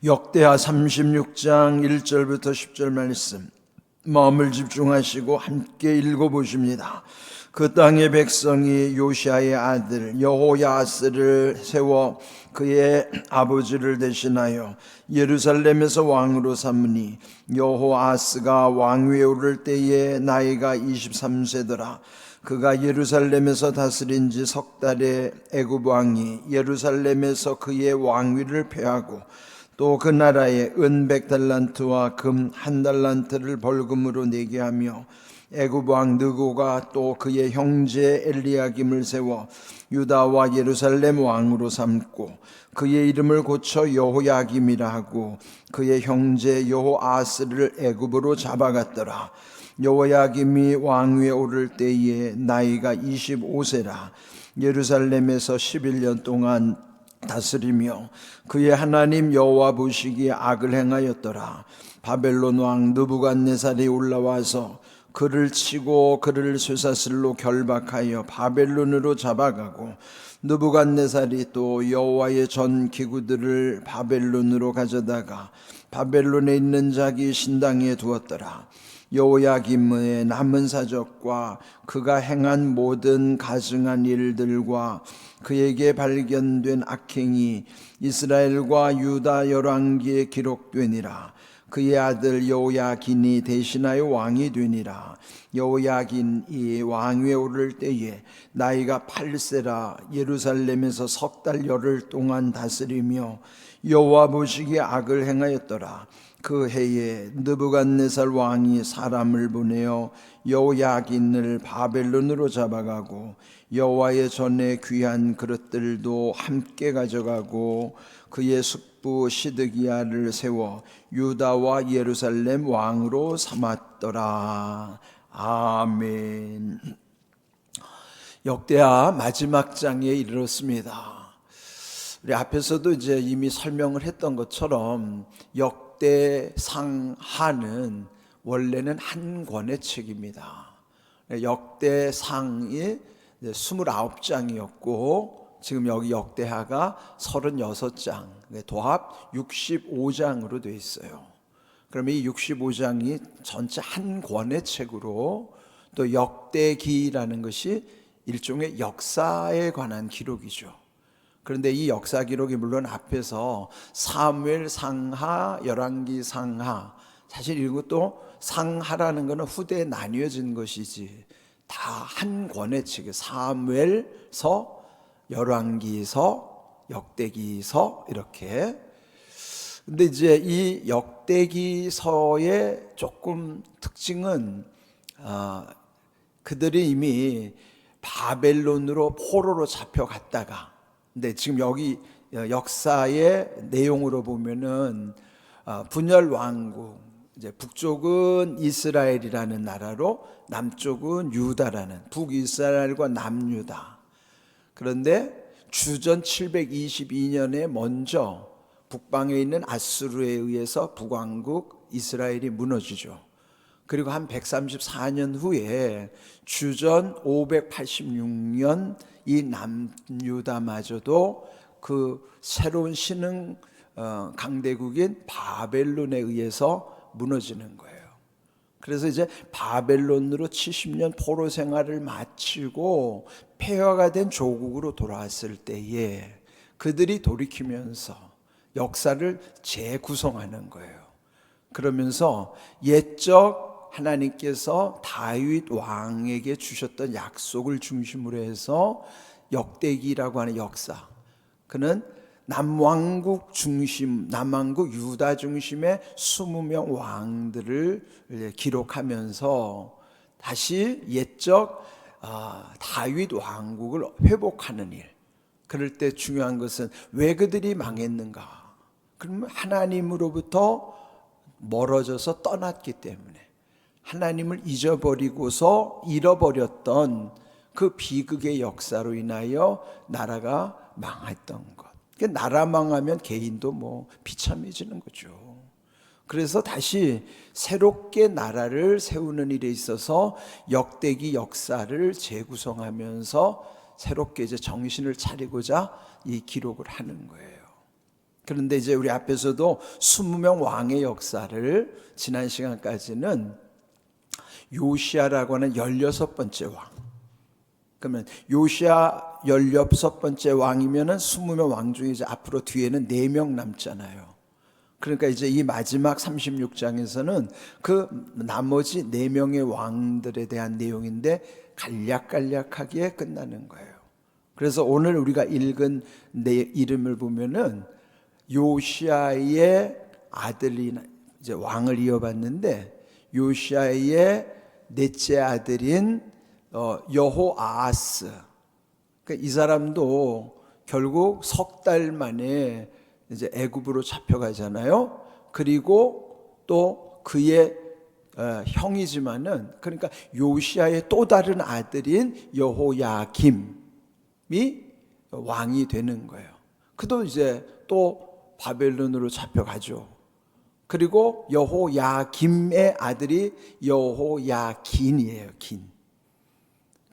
역대하 36장 1절부터 10절 말씀 마음을 집중하시고 함께 읽어보십니다. 그 땅의 백성이 요시아의 아들 여호야스를 세워 그의 아버지를 대신하여 예루살렘에서 왕으로 삼으니 여호아스가 왕위에 오를 때에 나이가 23세더라. 그가 예루살렘에서 다스린 지 석 달에 애굽 왕이 예루살렘에서 그의 왕위를 폐하고 또 그 나라에 은 100달란트와 금 1달란트를 벌금으로 내게 하며 애굽 왕 느고가 또 그의 형제 엘리야김을 세워 유다와 예루살렘 왕으로 삼고 그의 이름을 고쳐 여호야김이라 하고 그의 형제 여호아스를 애굽으로 잡아갔더라. 여호야김이 왕위에 오를 때에 나이가 25세라. 예루살렘에서 11년 동안 다스리며 그의 하나님 여호와 보시기에 악을 행하였더라. 바벨론 왕 느부갓네살이 올라와서 그를 치고 그를 쇠사슬로 결박하여 바벨론으로 잡아가고 느부갓네살이 또 여호와의 전 기구들을 바벨론으로 가져다가 바벨론에 있는 자기 신당에 두었더라. 여호야김의 남은 사적과 그가 행한 모든 가증한 일들과 그에게 발견된 악행이 이스라엘과 유다 열왕기에 기록되니라. 그의 아들 여호야긴이 대신하여 왕이 되니라. 여호야긴이 왕위에 오를 때에 나이가 8세라. 예루살렘에서 석 달 열흘 동안 다스리며 여호와 보시기에 악을 행하였더라. 그 해에 느부갓네살 왕이 사람을 보내어 여호야긴을 바벨론으로 잡아가고 여호와의 전에 귀한 그릇들도 함께 가져가고 그의 숙부 시드기야를 세워 유다와 예루살렘 왕으로 삼았더라. 아멘. 역대하 마지막 장에 이르렀습니다. 우리 앞에서도 이제 이미 설명을 했던 것처럼 역대상하는 원래는 한 권의 책입니다. 역대상이 29장이었고 지금 여기 역대하가 36장, 도합 65장으로 되어 있어요. 그러면 이 65장이 전체 한 권의 책으로, 또 역대기라는 것이 일종의 역사에 관한 기록이죠. 그런데 이 역사 기록이 물론 앞에서 사무엘 상하, 열왕기 상하, 사실 이것도 상하라는 것은 후대에 나뉘어진 것이지 다 한 권의 책이에요. 사무엘서, 열왕기서, 역대기서 이렇게. 근데 이제 이 역대기서의 조금 특징은 그들이 이미 바벨론으로 포로로 잡혀갔다가, 근데 지금 여기 역사의 내용으로 보면은 분열 왕국, 이제 북쪽은 이스라엘이라는 나라로 남쪽은 유다라는, 북이스라엘과 남유다. 그런데 주전 722년에 먼저 북방에 있는 아수르에 의해서 북왕국 이스라엘이 무너지죠. 그리고 한 134년 후에 주전 586년 이 남유다마저도 그 새로운 신흥 강대국인 바벨론에 의해서 무너지는 거예요. 그래서 이제 바벨론으로 70년 포로 생활을 마치고 폐허가 된 조국으로 돌아왔을 때에 그들이 돌이키면서 역사를 재구성하는 거예요. 그러면서 옛적 하나님께서 다윗 왕에게 주셨던 약속을 중심으로 해서 역대기라고 하는 역사, 그는 남왕국 중심, 남왕국 유다 중심의 20명 왕들을 기록하면서 다시 옛적 다윗 왕국을 회복하는 일. 그럴 때 중요한 것은 왜 그들이 망했는가? 그러면 하나님으로부터 멀어져서 떠났기 때문에, 하나님을 잊어버리고서 잃어버렸던 그 비극의 역사로 인하여 나라가 망했던 것. 나라 망하면 개인도 비참해지는 거죠. 그래서 다시 새롭게 나라를 세우는 일에 있어서 역대기 역사를 재구성하면서 새롭게 이제 정신을 차리고자 이 기록을 하는 거예요. 그런데 이제 우리 앞에서도 20명 왕의 역사를 지난 시간까지는 요시야라고 하는 16번째 왕, 그러면 요시야 16번째 왕이면은 20명 왕 중에 이제 앞으로 뒤에는 4명 남잖아요. 그러니까 이제 이 마지막 36장에서는 그 나머지 4명의 왕들에 대한 내용인데 간략간략하게 끝나는 거예요. 그래서 오늘 우리가 읽은 내 이름을 보면은 요시야의 아들이 이제 왕을 이어받는데 요시야의 넷째 아들인 여호아하스. 그러니까 이 사람도 결국 석 달 만에 이제 애굽으로 잡혀가잖아요. 그리고 또 그의 형이지만은, 그러니까 요시야의 또 다른 아들인 여호야김이 왕이 되는 거예요. 그도 이제 또 바벨론으로 잡혀가죠. 그리고 여호야김의 아들이 여호야긴이에요. 긴.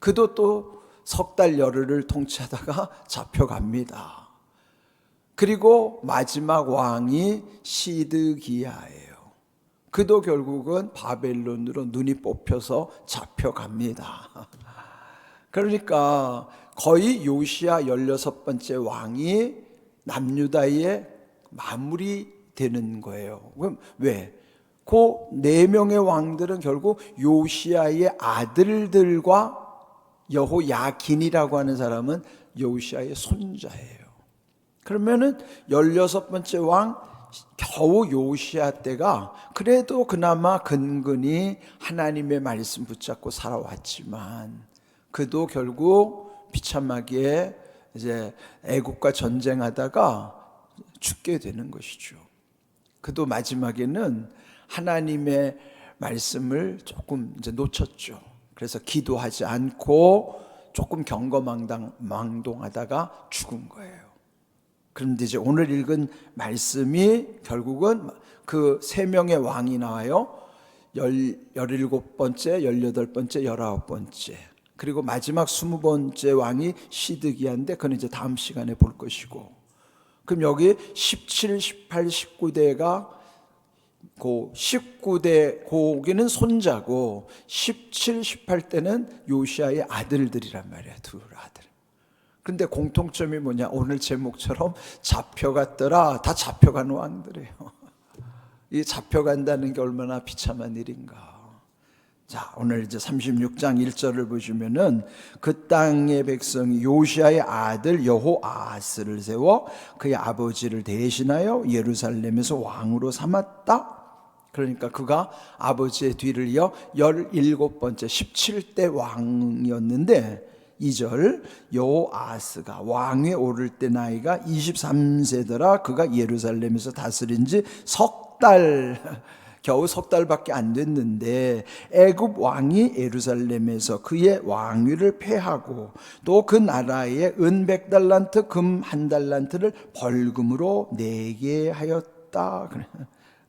그도 또 석 달 열흘을 통치하다가 잡혀갑니다. 그리고 마지막 왕이 시드기야예요. 그도 결국은 바벨론으로 눈이 뽑혀서 잡혀갑니다. 그러니까 거의 요시야 16번째 왕이 남유다의 마무리 되는 거예요. 그럼 왜? 그 4명의 왕들은 결국 요시야의 아들들과 여호야긴이라고 하는 사람은 요시야의 손자예요. 그러면은 16번째 왕 겨우 요시야 때가 그래도 그나마 근근히 하나님의 말씀 붙잡고 살아왔지만 그도 결국 비참하게 이제 애국과 전쟁하다가 죽게 되는 것이죠. 그도 마지막에는 하나님의 말씀을 조금 이제 놓쳤죠. 그래서 기도하지 않고 조금 경거망동하다가 죽은 거예요. 그런데 이제 오늘 읽은 말씀이 결국은 그 3명의 왕이 나와요. 17번째, 18번째, 19번째. 그리고 마지막 20번째 왕이 시드기야인데 그건 이제 다음 시간에 볼 것이고. 그럼 여기 17, 18, 19대가 그 19대 거기는 손자고 17, 18대는 요시야의 아들들이란 말이야. 둘 아들. 근데 공통점이 뭐냐? 오늘 제목처럼 잡혀갔더라. 다 잡혀간 왕들이에요. 이 잡혀간다는 게 얼마나 비참한 일인가. 자, 오늘 이제 36장 1절을 보시면은 그 땅의 백성이 요시야의 아들 여호아하스를 세워 그의 아버지를 대신하여 예루살렘에서 왕으로 삼았다. 그러니까 그가 아버지의 뒤를 이어 17번째 17대 왕이었는데 2절 여호아하스가 왕위에 오를 때 나이가 23세더라. 그가 예루살렘에서 다스린 지 석 달 겨우 석 달밖에 안 됐는데 애굽 왕이 예루살렘에서 그의 왕위를 폐하고 또 그 나라에 은 100달란트 금 1달란트를 벌금으로 내게 하였다.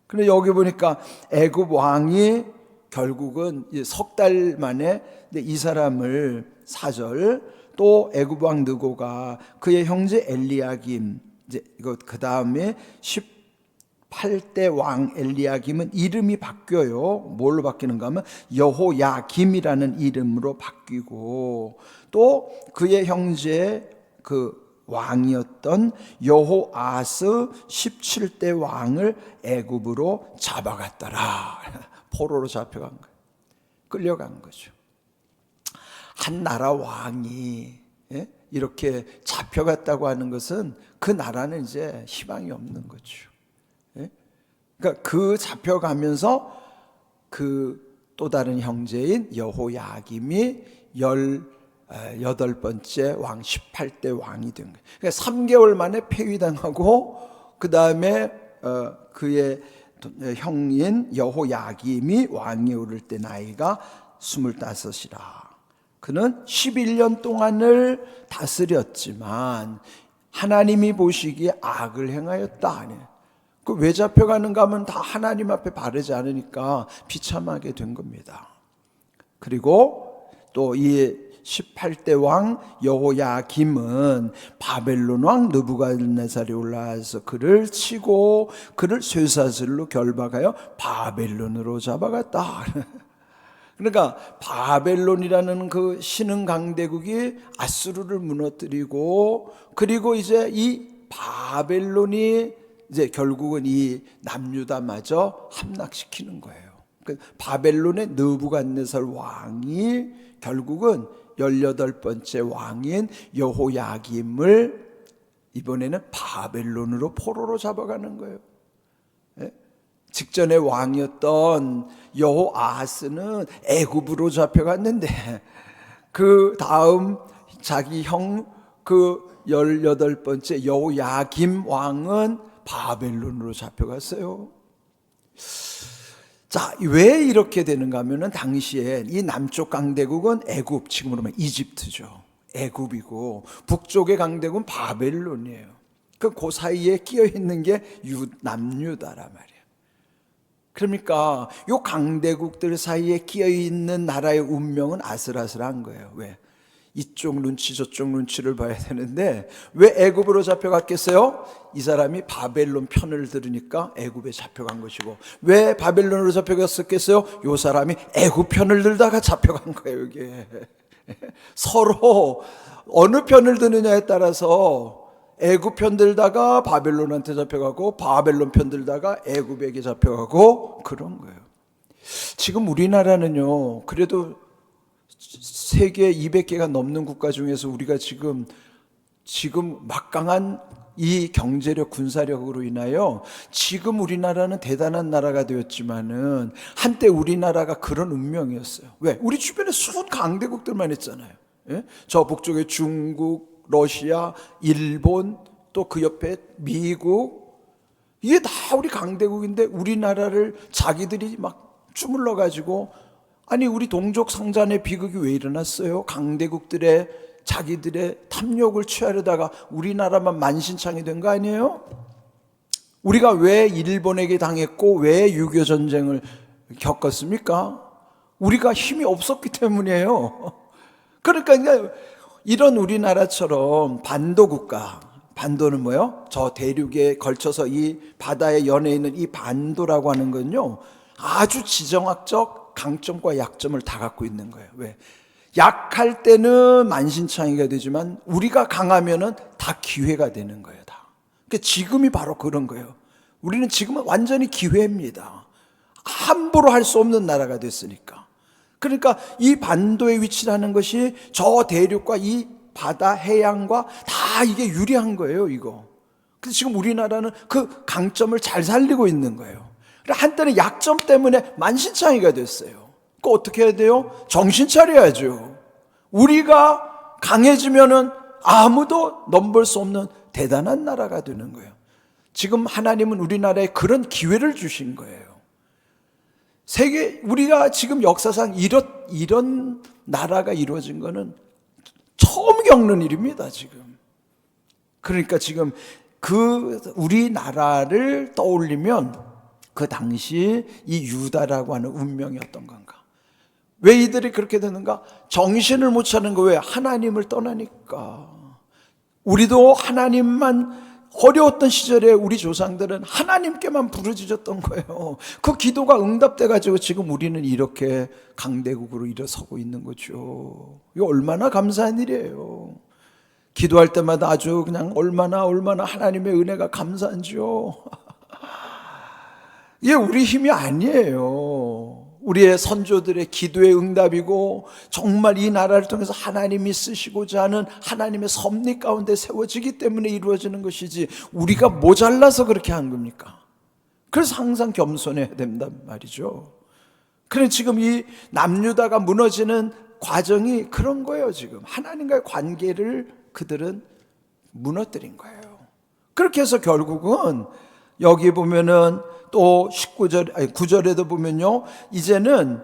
그래 여기 보니까 애굽 왕이 결국은 석 달 만에 이 사람을 4절 또 애굽 왕 느고가 그의 형제 엘리야김 이제 이거 그 다음에 18대 왕 엘리야김은 이름이 바뀌어요. 뭘로 바뀌는가 하면 여호야김이라는 이름으로 바뀌고 또 그의 형제 그 왕이었던 여호아하스 17대 왕을 애굽으로 잡아갔더라. 포로로 잡혀간 거예요. 끌려간 거죠. 한 나라 왕이 이렇게 잡혀갔다고 하는 것은 그 나라는 이제 희망이 없는 거죠. 그러니까 그 잡혀가면서 그 또 다른 형제인 여호야김이 18번째 왕 18대 왕이 된 거예요. 그러니까 3개월 만에 폐위당하고 그 다음에 그의 형인 여호야김이 왕에 오를 때 나이가 25이라. 그는 11년 동안을 다스렸지만 하나님이 보시기에 악을 행하였다. 그 왜 잡혀가는가 하면 다 하나님 앞에 바르지 않으니까 비참하게 된 겁니다. 그리고 또 이 18대 왕 여호야김은 바벨론 왕 느부갓네살이 올라와서 그를 치고 그를 쇠사슬로 결박하여 바벨론으로 잡아갔다. 그러니까 바벨론이라는 그 신흥 강대국이 아수르를 무너뜨리고, 그리고 이제 이 바벨론이 이제 결국은 이 남유다마저 함락시키는 거예요. 바벨론의 느부갓네살 왕이 결국은 18번째 왕인 여호야김을 이번에는 바벨론으로 포로로 잡아가는 거예요. 직전에 왕이었던 여호아하스는 애굽으로 잡혀갔는데, 그 다음 자기 형 그 18번째 여호야김 왕은 바벨론으로 잡혀갔어요. 자, 왜 이렇게 되는가 하면은 당시에 이 남쪽 강대국은 애굽, 지금으로 말하면 이집트죠. 애굽이고 북쪽의 강대국은 바벨론이에요. 그 사이에 끼어 있는 게 남유다란 말이에요. 그러니까 이 강대국들 사이에 끼어 있는 나라의 운명은 아슬아슬한 거예요. 왜? 이쪽 눈치 저쪽 눈치를 봐야 되는데 왜 애굽으로 잡혀갔겠어요? 이 사람이 바벨론 편을 들으니까 애굽에 잡혀간 것이고, 왜 바벨론으로 잡혀갔었겠어요? 이 사람이 애굽 편을 들다가 잡혀간 거예요. 이게 서로 어느 편을 드느냐에 따라서 애굽 편 들다가 바벨론한테 잡혀가고, 바벨론 편 들다가 애굽에게 잡혀가고, 그런 거예요. 지금 우리나라는요, 그래도 세계 200개가 넘는 국가 중에서 우리가 지금 막강한 이 경제력, 군사력으로 인하여 지금 우리나라는 대단한 나라가 되었지만은 한때 우리나라가 그런 운명이었어요. 왜? 우리 주변에 수많은 강대국들만 있잖아요. 예? 저 북쪽에 중국, 러시아, 일본, 또 그 옆에 미국, 이게 다 우리 강대국인데 우리나라를 자기들이 막 주물러 가지고, 아니 우리 동족 상잔의 비극이 왜 일어났어요? 강대국들의 자기들의 탐욕을 취하려다가 우리나라만 만신창이 된 거 아니에요? 우리가 왜 일본에게 당했고 왜 6.25 전쟁을 겪었습니까? 우리가 힘이 없었기 때문이에요. 그러니까 이런 우리나라처럼 반도 국가, 반도는 뭐예요? 저 대륙에 걸쳐서 이 바다에 연해 있는 이 반도라고 하는 건요, 아주 지정학적 강점과 약점을 다 갖고 있는 거예요. 왜? 약할 때는 만신창이가 되지만 우리가 강하면은 다 기회가 되는 거예요. 다. 그러니까 지금이 바로 그런 거예요. 우리는 지금은 완전히 기회입니다. 함부로 할 수 없는 나라가 됐으니까. 그러니까 이 반도의 위치라는 것이 저 대륙과 이 바다 해양과 다 이게 유리한 거예요, 이거. 그래서 지금 우리나라는 그 강점을 잘 살리고 있는 거예요. 한때는 약점 때문에 만신창이가 됐어요. 그 어떻게 해야 돼요? 정신 차려야죠. 우리가 강해지면은 아무도 넘볼 수 없는 대단한 나라가 되는 거예요. 지금 하나님은 우리나라에 그런 기회를 주신 거예요. 우리가 지금 역사상 이런 나라가 이루어진 거는 처음 겪는 일입니다, 지금. 그러니까 지금 우리나라를 떠올리면 그 당시 이 유다라고 하는 운명이 어떤 건가? 왜 이들이 그렇게 되는가? 정신을 못 차는 거. 왜? 하나님을 떠나니까. 우리도 하나님만, 어려웠던 시절에 우리 조상들은 하나님께만 부르짖었던 거예요. 그 기도가 응답돼 가지고 지금 우리는 이렇게 강대국으로 일어서고 있는 거죠. 이거 얼마나 감사한 일이에요. 기도할 때마다 아주 그냥 얼마나 하나님의 은혜가 감사한지요. 이게 우리 힘이 아니에요. 우리의 선조들의 기도의 응답이고, 정말 이 나라를 통해서 하나님이 쓰시고자 하는 하나님의 섭리 가운데 세워지기 때문에 이루어지는 것이지, 우리가 모자라서 그렇게 한 겁니까? 그래서 항상 겸손해야 된단 말이죠. 그래서 지금 이 남유다가 무너지는 과정이 그런 거예요. 지금 하나님과의 관계를 그들은 무너뜨린 거예요. 그렇게 해서 결국은 여기 보면은 또 9절에도 보면요, 이제는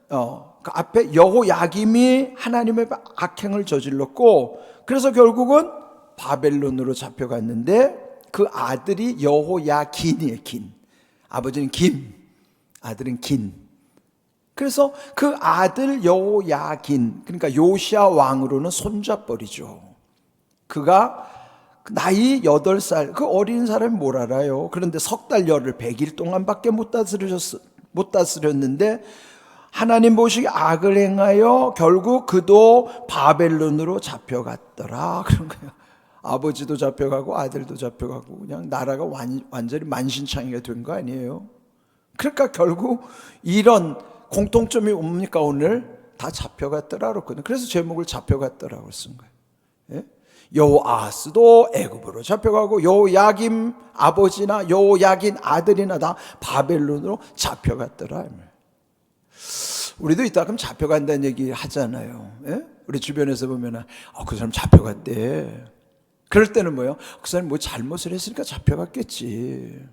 그 앞에 여호야김이 하나님의 악행을 저질렀고, 그래서 결국은 바벨론으로 잡혀갔는데 그 아들이 여호야긴이에요. 긴. 아버지는 김, 아들은 긴. 그래서 그 아들 여호야긴, 그러니까 요시야 왕으로는 손잡벌이죠. 그가 나이 8살, 그 어린 사람이 뭘 알아요. 그런데 석 달 열흘 100일 동안밖에 못 다스렸는데 하나님 보시기에 악을 행하여 결국 그도 바벨론으로 잡혀갔더라. 그런 거예요. 아버지도 잡혀가고 아들도 잡혀가고 그냥 나라가 완전히 만신창이가 된 거 아니에요. 그러니까 결국 이런 공통점이 뭡니까? 오늘 다 잡혀갔더라 그랬거든요. 그래서 제목을 잡혀갔더라고 쓴 거예요. 예? 여호아하스도 애굽으로 잡혀가고 여호야김 아버지나 여호야긴 아들이나 다 바벨론으로 잡혀갔더라. 우리도 이따 그럼 잡혀간다는 얘기 하잖아요. 예? 우리 주변에서 보면 그 사람 잡혀갔대. 그럴 때는 뭐예요? 그 사람이 뭐 잘못을 했으니까 잡혀갔겠지.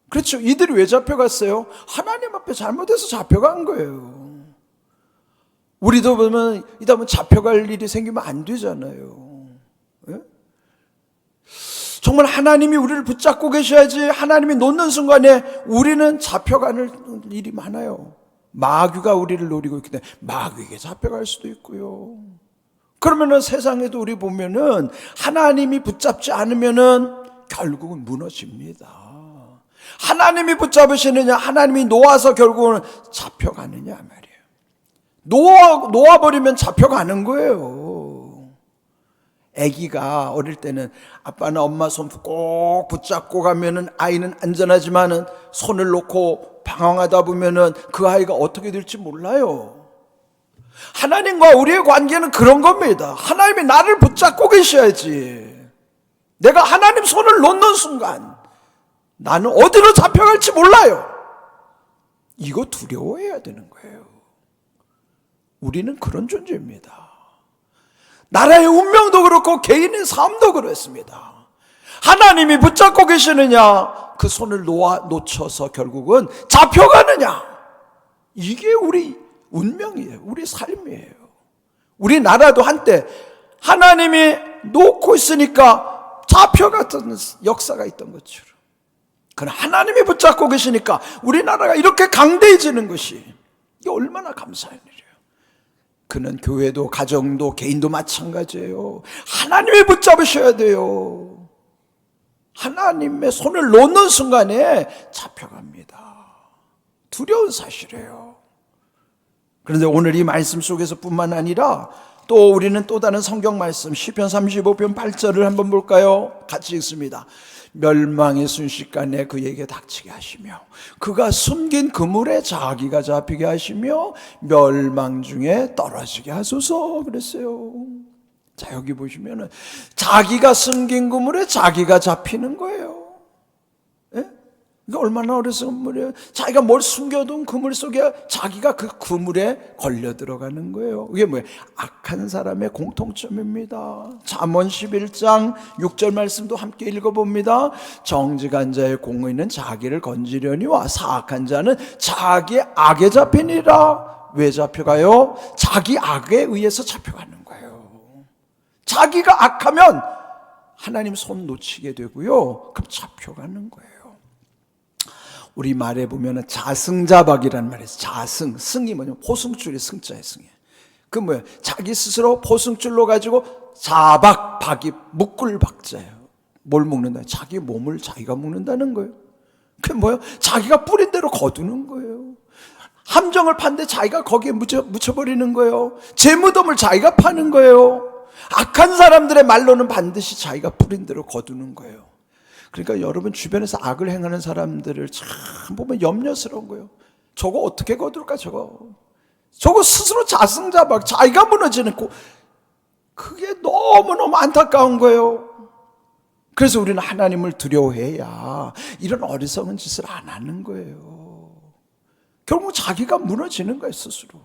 그렇죠. 이들이 왜 잡혀갔어요? 하나님 앞에 잘못해서 잡혀간 거예요. 우리도 보면 이따 보면 잡혀갈 일이 생기면 안 되잖아요. 예? 정말 하나님이 우리를 붙잡고 계셔야지. 하나님이 놓는 순간에 우리는 잡혀가는 일이 많아요. 마귀가 우리를 노리고 있기 때문에 마귀에게 잡혀갈 수도 있고요. 그러면은 세상에도 우리 보면은 하나님이 붙잡지 않으면은 결국은 무너집니다. 하나님이 붙잡으시느냐, 하나님이 놓아서 결국은 잡혀가느냐 말이에요. 놓아버리면 잡혀가는 거예요. 아기가 어릴 때는 아빠나 엄마 손 꼭 붙잡고 가면은 아이는 안전하지만은 손을 놓고 방황하다 보면은 그 아이가 어떻게 될지 몰라요. 하나님과 우리의 관계는 그런 겁니다. 하나님이 나를 붙잡고 계셔야지. 내가 하나님 손을 놓는 순간 나는 어디로 잡혀갈지 몰라요. 이거 두려워해야 되는 거예요. 우리는 그런 존재입니다. 나라의 운명도 그렇고 개인의 삶도 그렇습니다. 하나님이 붙잡고 계시느냐, 그 손을 놓쳐서 결국은 잡혀가느냐, 이게 우리 운명이에요. 우리 삶이에요. 우리나라도 한때 하나님이 놓고 있으니까 잡혀갔던 역사가 있던 것처럼, 그러나 하나님이 붙잡고 계시니까 우리나라가 이렇게 강대해지는 것이, 이게 얼마나 감사한 일이에요. 그는 교회도 가정도 개인도 마찬가지예요. 하나님이 붙잡으셔야 돼요. 하나님의 손을 놓는 순간에 잡혀갑니다. 두려운 사실이에요. 그런데 오늘 이 말씀 속에서 뿐만 아니라 또 우리는 또 다른 성경 말씀 시편 35편 8절을 한번 볼까요? 같이 읽습니다. 멸망의 순식간에 그에게 닥치게 하시며 그가 숨긴 그물에 자기가 잡히게 하시며 멸망 중에 떨어지게 하소서 그랬어요. 자, 여기 보시면은 자기가 숨긴 그물에 자기가 잡히는 거예요. 예? 이게 얼마나 어리석은 물이에요. 자기가 뭘 숨겨둔 그물 속에 자기가 그 그물에 걸려 들어가는 거예요. 이게 뭐예요? 악한 사람의 공통점입니다. 잠언 11장 6절 말씀도 함께 읽어봅니다. 정직한 자의 공의는 자기를 건지려니와 사악한 자는 자기 악에 잡히니라. 왜 잡혀가요? 자기 악에 의해서 잡혀가는 거예요. 자기가 악하면 하나님 손 놓치게 되고요. 그럼 잡혀가는 거예요. 우리 말에 보면 자승자박이라는 말이 있어요. 자승, 승이 뭐냐면 포승줄이 승자의 승이에요. 그 뭐예요? 자기 스스로 포승줄로 가지고 자박, 박이 묶을 박자예요. 뭘 묶는다? 자기 몸을 자기가 묶는다는 거예요. 그게 뭐예요? 자기가 뿌린 대로 거두는 거예요. 함정을 판데 자기가 거기에 묻혀버리는 거예요. 제 무덤을 자기가 파는 거예요. 악한 사람들의 말로는 반드시 자기가 뿌린 대로 거두는 거예요. 그러니까 여러분 주변에서 악을 행하는 사람들을 참 보면 염려스러운 거예요. 저거 어떻게 거둘까 저거 스스로 자승자박, 자기가 무너지는 거, 그게 너무너무 안타까운 거예요. 그래서 우리는 하나님을 두려워해야 이런 어리석은 짓을 안 하는 거예요. 결국 자기가 무너지는 거예요. 스스로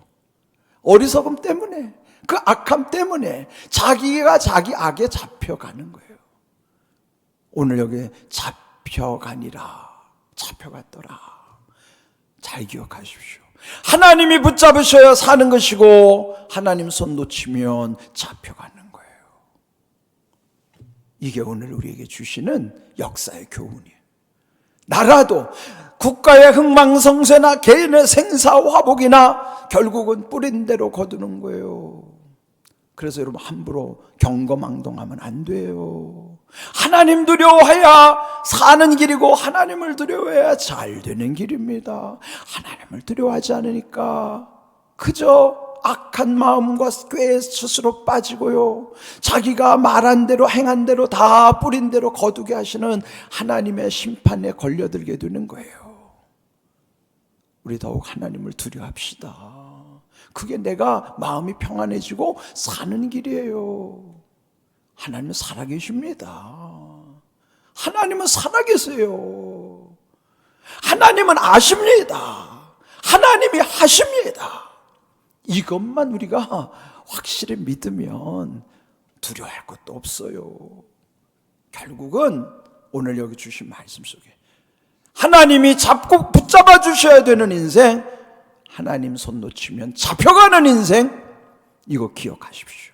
어리석음 때문에, 그 악함 때문에 자기가 자기 악에 잡혀가는 거예요. 오늘 여기 잡혀가니라, 잡혀갔더라. 잘 기억하십시오. 하나님이 붙잡으셔야 사는 것이고 하나님 손 놓치면 잡혀가는 거예요. 이게 오늘 우리에게 주시는 역사의 교훈이에요. 나라도, 국가의 흥망성쇠나 개인의 생사화복이나 결국은 뿌린 대로 거두는 거예요. 그래서 여러분 함부로 경거망동하면 안 돼요. 하나님 두려워해야 사는 길이고 하나님을 두려워해야 잘 되는 길입니다. 하나님을 두려워하지 않으니까 그저 악한 마음과 꾀에 스스로 빠지고요, 자기가 말한 대로 행한 대로 다 뿌린 대로 거두게 하시는 하나님의 심판에 걸려들게 되는 거예요. 우리 더욱 하나님을 두려워합시다. 그게 내가 마음이 평안해지고 사는 길이에요. 하나님은 살아계십니다. 하나님은 살아계세요. 하나님은 아십니다. 하나님이 하십니다. 이것만 우리가 확실히 믿으면 두려워할 것도 없어요. 결국은 오늘 여기 주신 말씀 속에 하나님이 잡고 붙잡아 주셔야 되는 인생, 하나님 손 놓치면 잡혀가는 인생, 이거 기억하십시오.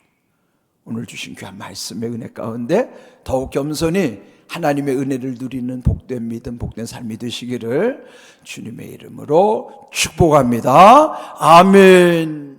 오늘 주신 귀한 말씀의 은혜 가운데 더욱 겸손히 하나님의 은혜를 누리는 복된 믿음, 복된 삶이 되시기를 주님의 이름으로 축복합니다. 아멘.